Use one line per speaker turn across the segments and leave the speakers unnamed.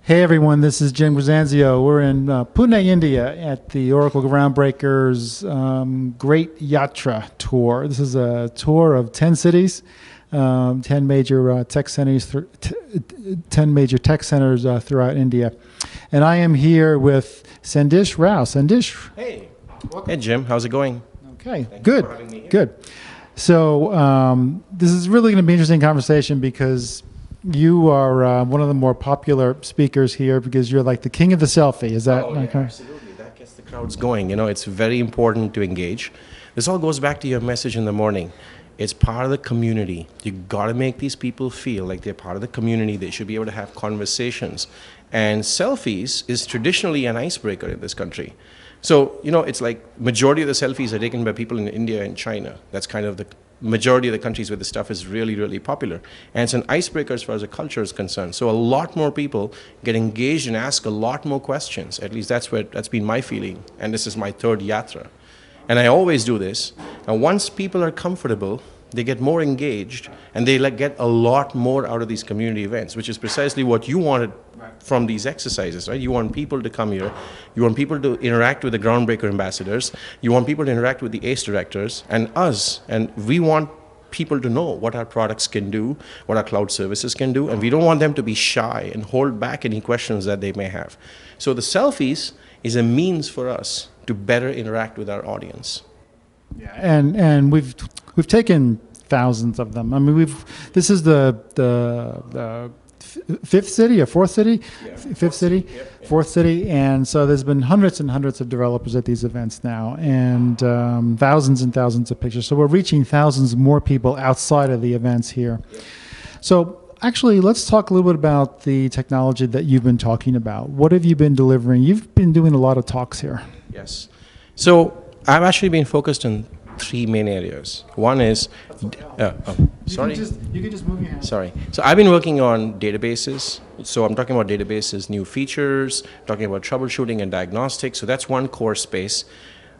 Hey everyone, this is Jim Grisanzio. We're in Pune, India at the Oracle Groundbreakers Great Yatra Tour. This is a tour of 10 cities, 10 major tech centers, 10 major tech centers throughout India. And I am here with Sandesh Rao. Sandesh.
Hey. Hey Jim, how's it going?
Okay,
Thank
good,
you for having me here.
good. So this is really going to be an interesting conversation because you are one of the more popular speakers here because you're like the king of the selfie. Is that okay?
Absolutely. That gets the crowds going. You know, it's very important to engage. This all goes back to your message in the morning. It's part of the community. You got to make these people feel like they're part of the community. They should be able to have conversations. And selfies is traditionally an icebreaker in this country. So, you know, it's like majority of the selfies are taken by people in India and China. That's kind of the majority of the countries where this stuff is really, really popular. And it's an icebreaker as far as the culture is concerned. So a lot more people get engaged and ask a lot more questions. At least that's been my feeling. And this is my third yatra. And I always do this. And once people are comfortable, they get more engaged and they get a lot more out of these community events, which is precisely what you wanted from these exercises, right? You want people to come here. You want people to interact with the Groundbreaker ambassadors. You want people to interact with the ACE directors and us. And we want people to know what our products can do, what our cloud services can do. And we don't want them to be shy and hold back any questions that they may have. So the selfies is a means for us to better interact with our audience.
Yeah, and we've taken thousands of them. I mean, this is the fifth city or fourth city,
Yeah.
fifth city,
Yep.
fourth city, and so there's been hundreds and hundreds of developers at these events now, and thousands and thousands of pictures. So we're reaching thousands more people outside of the events here.
Yep.
So actually, let's talk a little bit about the technology that you've been talking about. What have you been delivering? You've been doing a lot of talks here.
Yes. So I've actually been focused on three main areas. One is, sorry.
You can just move your hand.
Sorry. So I've been working on databases. So I'm talking about databases, new features, talking about troubleshooting and diagnostics. So that's one core space.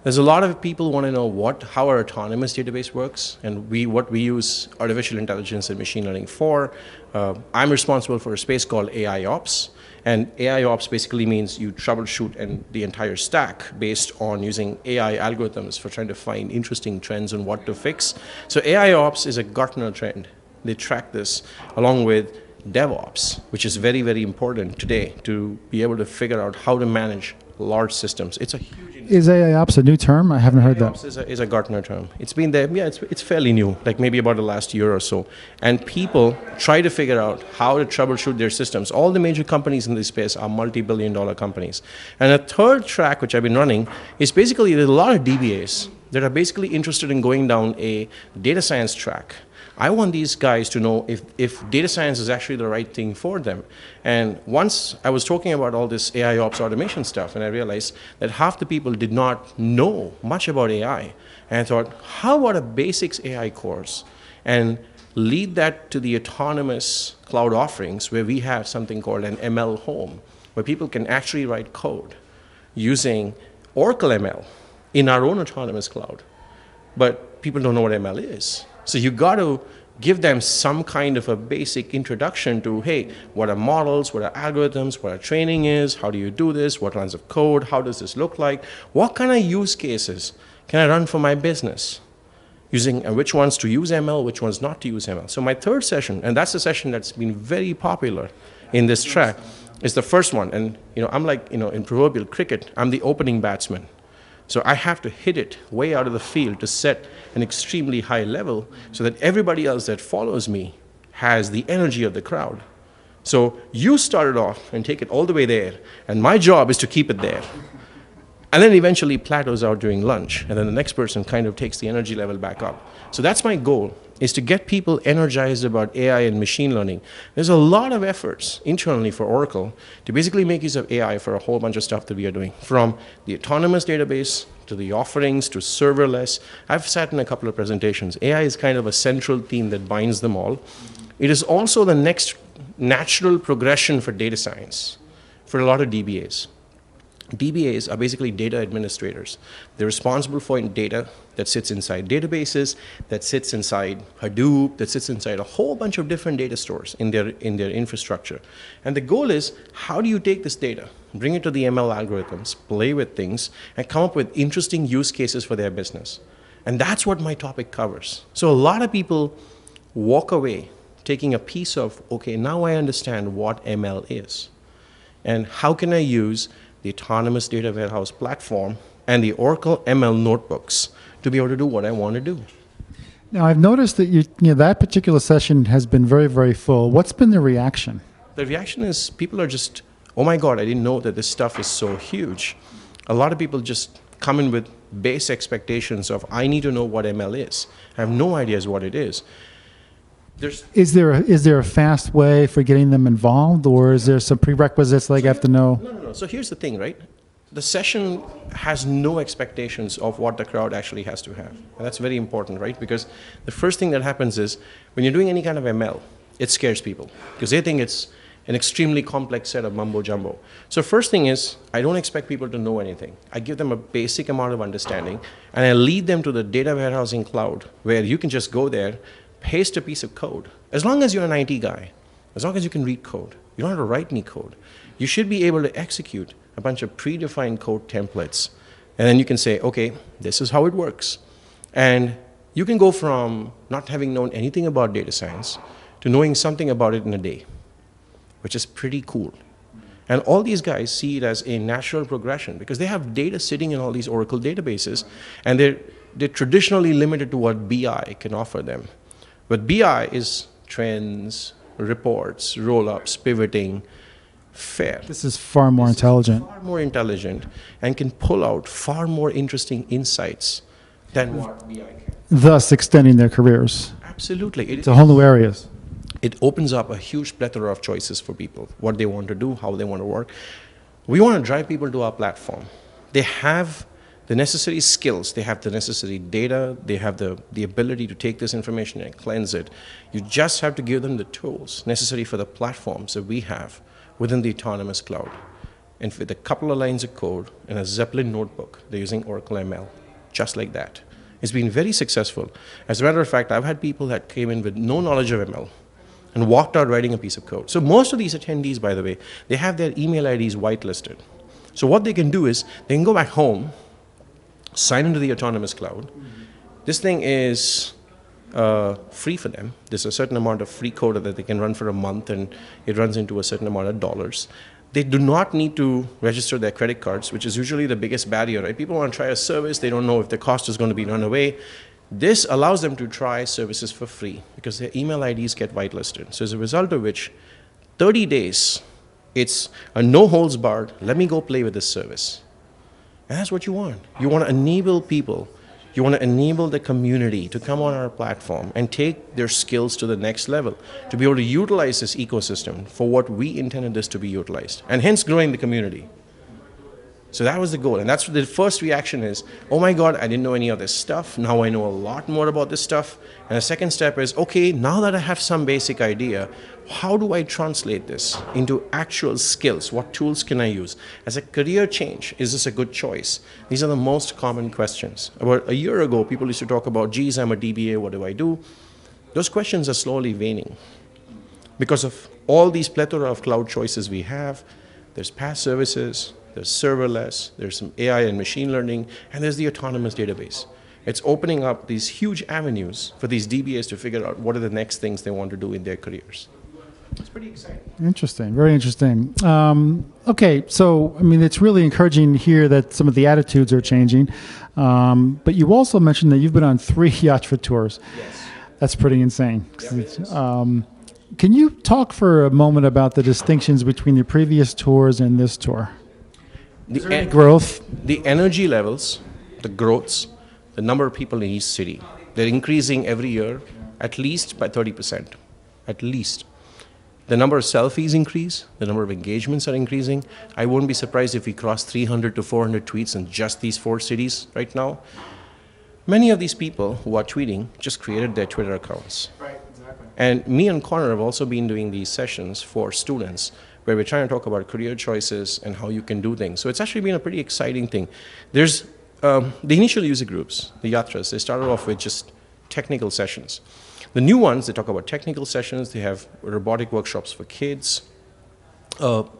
There's a lot of people want to know how our autonomous database works and what we use artificial intelligence and machine learning for. I'm responsible for a space called AI Ops. And AI Ops basically means you troubleshoot the entire stack based on using AI algorithms for trying to find interesting trends on what to fix. So AI Ops is a Gartner trend. They track this along with DevOps, which is very, very important today to be able to figure out how to manage large systems. It's a huge industry.
Is AI Ops a new term? I haven't heard that.
Ops is a Gartner term. It's been there, yeah, it's fairly new, like maybe about the last year or so. And people try to figure out how to troubleshoot their systems. All the major companies in this space are multi-billion-dollar companies. And a third track, which I've been running, is basically there's a lot of DBAs that are basically interested in going down a data science track. I want these guys to know if data science is actually the right thing for them. And once I was talking about all this AI Ops automation stuff, and I realized that half the people did not know much about AI. And I thought, how about a basics AI course? And lead that to the autonomous cloud offerings where we have something called an ML home, where people can actually write code using Oracle ML in our own autonomous cloud. But people don't know what ML is. So you got to give them some kind of a basic introduction to, hey, what are models, what are algorithms, what are training is, how do you do this, what lines of code, how does this look like, what kind of use cases can I run for my business, using which ones to use ML, which ones not to use ML. So my third session, and that's the session that's been very popular in this track, is the first one. And I'm like, in proverbial cricket, I'm the opening batsman. So I have to hit it way out of the field to set an extremely high level so that everybody else that follows me has the energy of the crowd. So you started off and take it all the way there, and my job is to keep it there. And then eventually plateaus out during lunch, and then the next person kind of takes the energy level back up. So that's my goal, is to get people energized about AI and machine learning. There's a lot of efforts internally for Oracle to basically make use of AI for a whole bunch of stuff that we are doing, from the autonomous database to the offerings to serverless. I've sat in a couple of presentations. AI is kind of a central theme that binds them all. It is also the next natural progression for data science for a lot of DBAs. DBAs are basically data administrators. They're responsible for data that sits inside databases, that sits inside Hadoop, that sits inside a whole bunch of different data stores in their infrastructure. And the goal is, how do you take this data, bring it to the ML algorithms, play with things, and come up with interesting use cases for their business? And that's what my topic covers. So a lot of people walk away taking a piece of, okay, now I understand what ML is. And how can I use the Autonomous Data Warehouse platform and the Oracle ML notebooks to be able to do what I want to do?
Now, I've noticed that that particular session has been very, very full. What's been the reaction?
The reaction is people are just, oh my God, I didn't know that this stuff is so huge. A lot of people just come in with base expectations of, I need to know what ML is. I have no idea what it is.
Is there a fast way for getting them involved, or is there some prerequisites like I have to know?
No. So here's the thing, right? The session has no expectations of what the crowd actually has to have. And that's very important, right? Because the first thing that happens is when you're doing any kind of ML, it scares people because they think it's an extremely complex set of mumbo jumbo. So first thing is, I don't expect people to know anything. I give them a basic amount of understanding, and I lead them to the data warehousing cloud where you can just go there, paste a piece of code. As long as you're an IT guy, as long as you can read code, you don't have to write any code, you should be able to execute a bunch of predefined code templates. And then you can say, okay, this is how it works. And you can go from not having known anything about data science to knowing something about it in a day, which is pretty cool. And all these guys see it as a natural progression because they have data sitting in all these Oracle databases, and they're traditionally limited to what BI can offer them. But BI is trends, reports, roll-ups, pivoting, fair.
This is far more intelligent.
Far more intelligent and can pull out far more interesting insights than what BI can.
Thus extending their careers.
Absolutely.
To whole new areas.
It opens up a huge plethora of choices for people, what they want to do, how they want to work. We want to drive people to our platform. They have the necessary skills, they have the necessary data, they have the ability to take this information and cleanse it. You just have to give them the tools necessary for the platforms that we have within the autonomous cloud. And with a couple of lines of code and a Zeppelin notebook, they're using Oracle ML, just like that. It's been very successful. As a matter of fact, I've had people that came in with no knowledge of ML and walked out writing a piece of code. So most of these attendees, by the way, they have their email IDs whitelisted. So what they can do is they can go back home, sign into the autonomous cloud. This thing is free for them. There's a certain amount of free code that they can run for a month, and it runs into a certain amount of dollars. They do not need to register their credit cards, which is usually the biggest barrier, right? People want to try a service, they don't know if the cost is going to be run away. This allows them to try services for free because their email IDs get whitelisted. So as a result of which, 30 days, it's a no holds barred, let me go play with this service. And that's what you want. You want to enable people. You want to enable the community to come on our platform and take their skills to the next level, to be able to utilize this ecosystem for what we intended this to be utilized, and hence growing the community. So that was the goal. And that's the first reaction is, oh my God, I didn't know any of this stuff. Now I know a lot more about this stuff. And the second step is, okay, now that I have some basic idea, how do I translate this into actual skills? What tools can I use? As a career change, is this a good choice? These are the most common questions. About a year ago, people used to talk about, geez, I'm a DBA, what do I do? Those questions are slowly waning because of all these plethora of cloud choices we have. There's PaaS services, there's serverless, there's some AI and machine learning, and there's the autonomous database. It's opening up these huge avenues for these DBAs to figure out what are the next things they want to do in their careers. It's pretty exciting.
Interesting, very interesting. Okay, so I mean, it's really encouraging to hear that some of the attitudes are changing. But you also mentioned that you've been on 3 Yatra tours.
Yes.
That's pretty insane.
Yeah,
can you talk for a moment about the distinctions between the previous tours and this tour?
The
Growth?
The energy levels, the growths, the number of people in each city, they're increasing every year, at least by 30%, at least. The number of selfies increase, the number of engagements are increasing. I wouldn't be surprised if we cross 300 to 400 tweets in just these 4 cities right now. Many of these people who are tweeting just created their Twitter accounts.
Right, exactly.
And me and Connor have also been doing these sessions for students where we're trying to talk about career choices and how you can do things. So it's actually been a pretty exciting thing. There's the initial user groups, the yatras, they started off with just technical sessions. The new ones, they talk about technical sessions, they have robotic workshops for kids.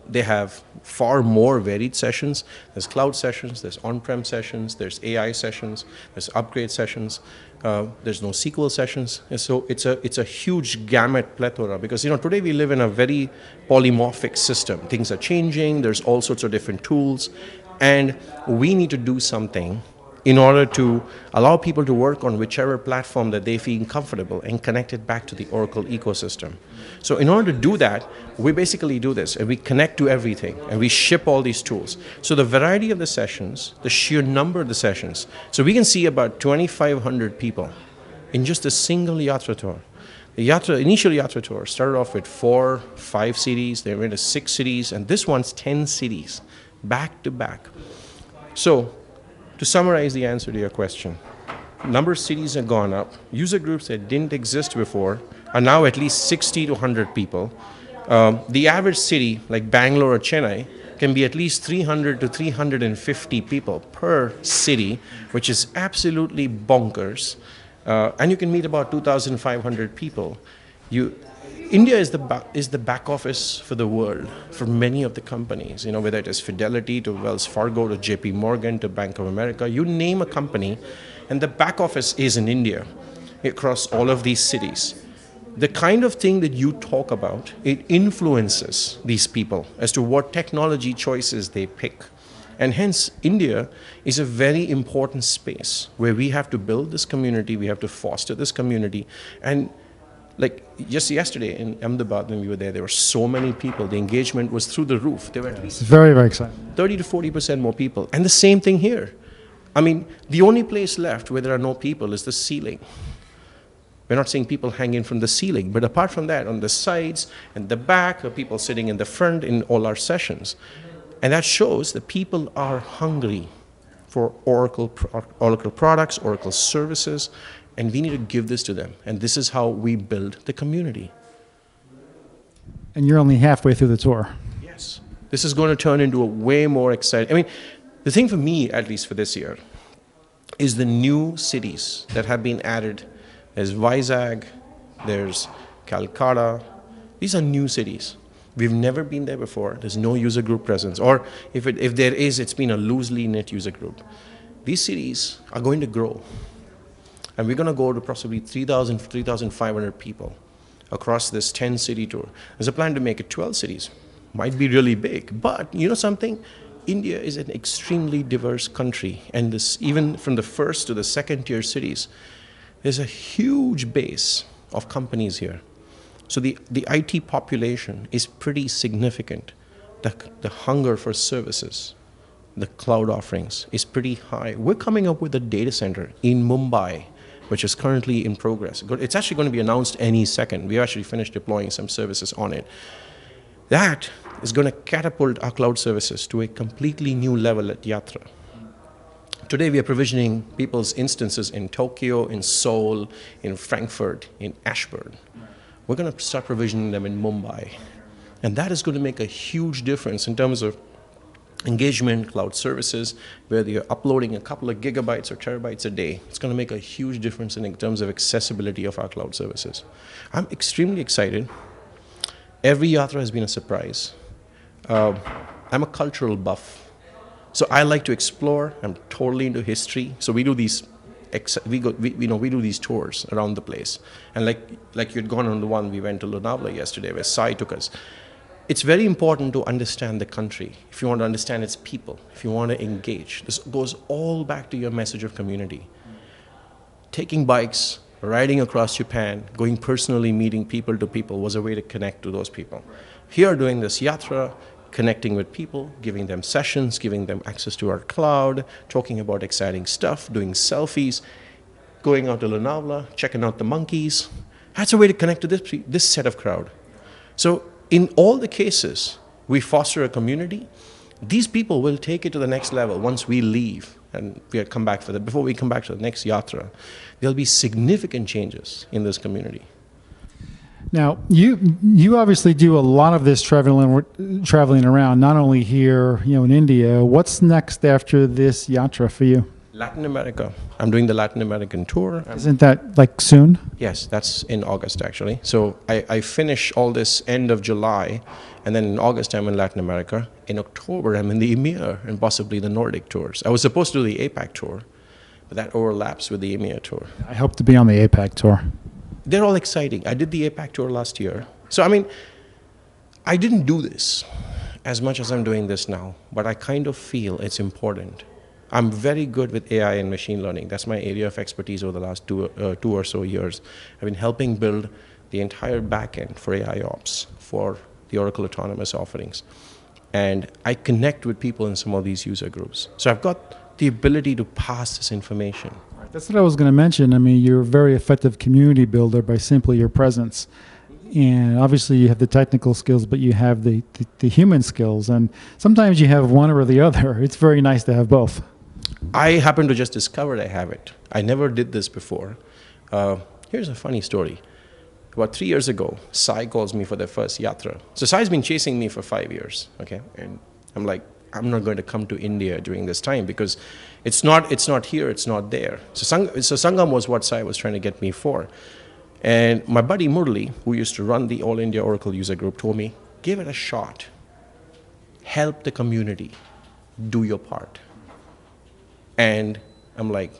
They have far more varied sessions. There's cloud sessions, there's on-prem sessions, there's AI sessions, there's upgrade sessions, there's NoSQL sessions. And so it's a huge gamut plethora, because today we live in a very polymorphic system. Things are changing, there's all sorts of different tools, and we need to do something in order to allow people to work on whichever platform that they feel comfortable and connect it back to the Oracle ecosystem. So in order to do that, we basically do this, and we connect to everything, and we ship all these tools. So the variety of the sessions, the sheer number of the sessions, so we can see about 2,500 people in just a single Yatra tour. The initial Yatra tour started off with 4, 5 cities, they went to 6 cities, and this one's 10 cities, back to back. So, to summarize the answer to your question, number of cities have gone up. User groups that didn't exist before are now at least 60 to 100 people. The average city, like Bangalore or Chennai, can be at least 300 to 350 people per city, which is absolutely bonkers. And you can meet about 2,500 people. India is the back office for the world, for many of the companies, whether it is Fidelity to Wells Fargo to JP Morgan to Bank of America, you name a company, and the back office is in India across all of these cities. The kind of thing that you talk about, it influences these people as to what technology choices they pick. And hence, India is a very important space where we have to build this community, we have to foster this community. And like just yesterday in Ahmedabad, when we were there were so many people. The engagement was through the roof. There were at least
very, very exciting.
30 to 40% more people. And the same thing here. I mean, the only place left where there are no people is the ceiling. We're not seeing people hanging from the ceiling, but apart from that, on the sides and the back, are people sitting in the front in all our sessions. And that shows that people are hungry for Oracle products, Oracle services, and we need to give this to them. And this is how we build the community.
And you're only halfway through the tour.
Yes. This is going to turn into a way more exciting. I mean, the thing for me, at least for this year, is the new cities that have been added. There's Vizag, there's Calcutta. These are new cities. We've never been there before. There's no user group presence. Or if there is, it's been a loosely knit user group. These cities are going to grow. And we're going to go to possibly 3,000, 3,500 people across this 10-city tour. There's a plan to make it 12 cities. Might be really big. But you know something? India is an extremely diverse country. And this, even from the first to the second-tier cities, there's a huge base of companies here. So the IT population is pretty significant. The hunger for services, the cloud offerings is pretty high. We're coming up with a data center in Mumbai, which is currently in progress. It's actually going to be announced any second. We actually finished deploying some services on it. That is going to catapult our cloud services to a completely new level at Yatra. Today we are provisioning people's instances in Tokyo, in Seoul, in Frankfurt, in Ashburn. We're going to start provisioning them in Mumbai. And that is going to make a huge difference in terms of engagement, cloud services, where you're uploading a couple of gigabytes or terabytes a day. It's going to make a huge difference in terms of accessibility of our cloud services. I'm extremely excited. Every Yatra has been a surprise. I'm a cultural buff. So I like to explore. I'm totally into history. So we do these we do these tours around the place. And like you'd gone on the one, we went to Lonavala yesterday where Sai took us. It's very important to understand the country. If you want to understand its people, if you want to engage, this goes all back to your message of community. Taking bikes, riding across Japan, going personally meeting people to people was a way to connect to those people. Here doing this yatra, connecting with people, giving them sessions, giving them access to our cloud, talking about exciting stuff, doing selfies, going out to Lonavala, checking out the monkeys. That's a way to connect to this set of crowd. So in all the cases, we foster a community. These people will take it to the next level once we leave and we come back for that. Before we come back to the next yatra, there'll be significant changes in this community.
Now, you obviously do a lot of this traveling around, not only here, in India. What's next after this yatra for you?
Latin America. I'm doing the Latin American tour.
Isn't that like soon?
Yes, that's in August actually. So I finish all this end of July, and then in August I'm in Latin America. In October I'm in the EMEA and possibly the Nordic tours. I was supposed to do the APAC tour, but that overlaps with the EMEA tour.
I hope to be on the APAC tour.
They're all exciting. I did the APAC tour last year. So I mean, I didn't do this as much as I'm doing this now, but I kind of feel it's important. I'm very good with AI and machine learning. That's my area of expertise over the last two or so years. I've been helping build the entire backend for AI ops for the Oracle Autonomous offerings. And I connect with people in some of these user groups. So I've got the ability to pass this information.
That's what I was going to mention. I mean, you're a very effective community builder by simply your presence. And obviously you have the technical skills, but you have the human skills. And sometimes you have one or the other. It's very nice to have both.
I happen to just discover I have it. I never did this before. Here's a funny story. About 3 years ago, Sai calls me for their first yatra. So Sai's been chasing me for 5 years, okay? And I'm like, I'm not going to come to India during this time because it's not here, it's not there. So Sangam was what Sai was trying to get me for. And my buddy Murli, who used to run the All India Oracle user group, told me, give it a shot. Help the community. Do your part. And I'm like,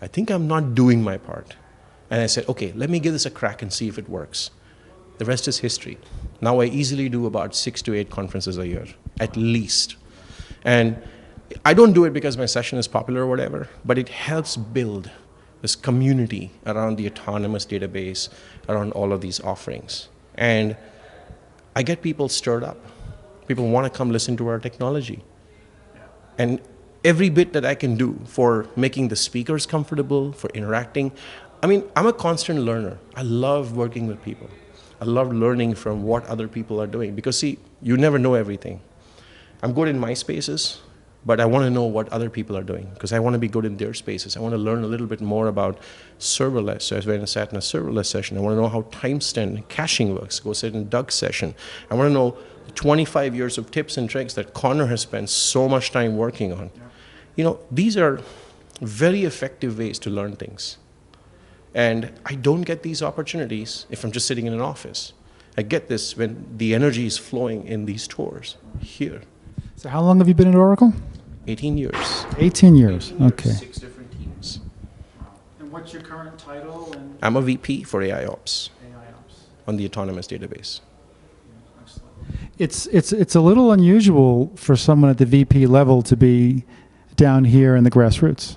I think I'm not doing my part. And I said, okay, let me give this a crack and see if it works. The rest is history. Now I easily do about 6 to 8 conferences a year, at least. And I don't do it because my session is popular or whatever, but it helps build this community around the autonomous database, around all of these offerings. And I get people stirred up. People want to come listen to our technology. And every bit that I can do for making the speakers comfortable, for interacting. I mean, I'm a constant learner. I love working with people. I love learning from what other people are doing because, see, you never know everything. I'm good in my spaces, but I want to know what other people are doing because I want to be good in their spaces. I want to learn a little bit more about serverless. So I sat in a serverless session. I want to know how timestamp and caching works. Go sit in Doug's session. I want to know 25 years of tips and tricks that Connor has spent so much time working on. You know, these are very effective ways to learn things. And I don't get these opportunities if I'm just sitting in an office. I get this when the energy is flowing in these tours here.
So how long have you been at Oracle?
18 years.
18 years, okay.
6 different teams.
And what's your current title?
I'm a VP for AI Ops
AI Ops.
on the autonomous database.
It's a little unusual for someone at the VP level to be down here in the grassroots.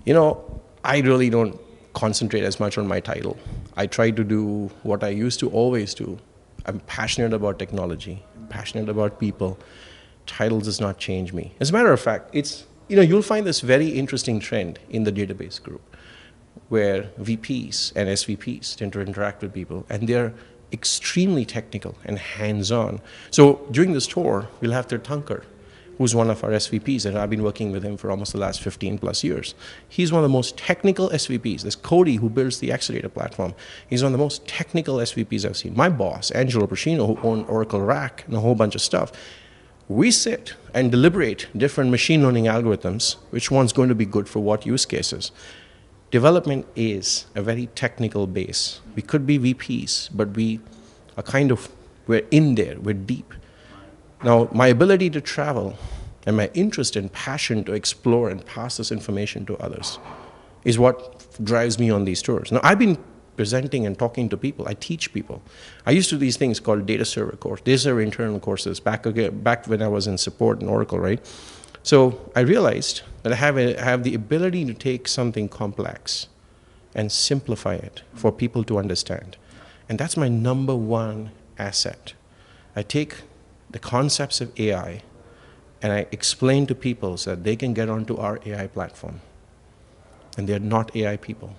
You know, I really don't concentrate as much on my title. I try to do what I used to always do. I'm passionate about technology. I'm passionate about people. Title does not change me. As a matter of fact, you'll find this very interesting trend in the database group where VPs and SVPs tend to interact with people, and they're extremely technical and hands-on. So during this tour, we'll have Tirthankar, who's one of our SVPs, and I've been working with him for almost the last 15 plus years. He's one of the most technical SVPs. There's Cody, who builds the Accelerator platform. He's one of the most technical SVPs I've seen. My boss, Angelo Procino, who owned Oracle RAC and a whole bunch of stuff, we sit and deliberate different machine learning algorithms, which one's going to be good for what use cases. Development is a very technical base. We could be VPs, but we're in there, we're deep. Now, my ability to travel and my interest and passion to explore and pass this information to others is what drives me on these tours. Now, I've been presenting and talking to people. I teach people. I used to do these things called data server internal courses back when I was in support in Oracle, right? So I realized that I have the ability to take something complex and simplify it for people to understand. And that's my number one asset. I take the concepts of AI and I explain to people so that they can get onto our AI platform. And they're not AI people.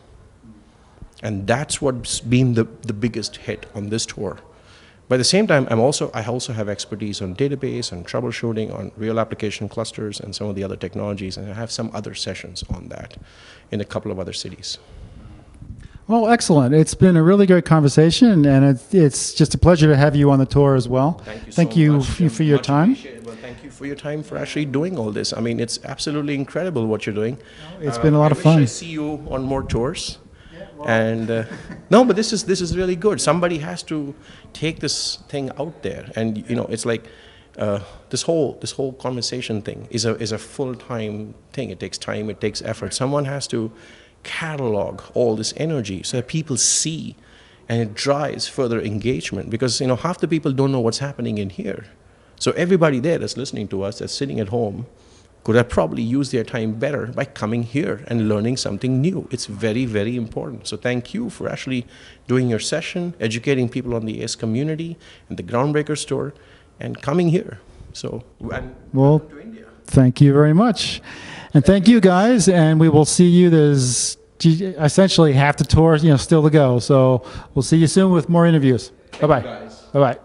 And that's what's been the biggest hit on this tour. But at the same time, I also have expertise on database and troubleshooting, on real application clusters and some of the other technologies, and I have some other sessions on that in a couple of other cities.
Well, excellent. It's been a really great conversation, and it's just a pleasure to have you on the tour as well.
Thank you so
Thank you
much.
for your
Much
time.
appreciated. Well, thank you for your time for actually doing all this. I mean, it's absolutely incredible what you're doing.
It's been a lot of
I
fun.
wish I see you on more tours. And no, but this is really good. Somebody has to take this thing out there, and it's like this whole conversation thing is a full-time thing. It takes time, it takes effort. Someone has to catalog all this energy so that people see, and it drives further engagement. Because half the people don't know what's happening in here. So everybody there that's listening to us, that's sitting at home, could have probably used their time better by coming here and learning something new. It's very, very important. So thank you for actually doing your session, educating people on the ACE community and the Groundbreakers tour, and coming here. So, and welcome to India.
Thank you very much. And thank you, guys. And we will see you. There's essentially half the tour, still to go. So we'll see you soon with more interviews. Bye-bye. Bye-bye.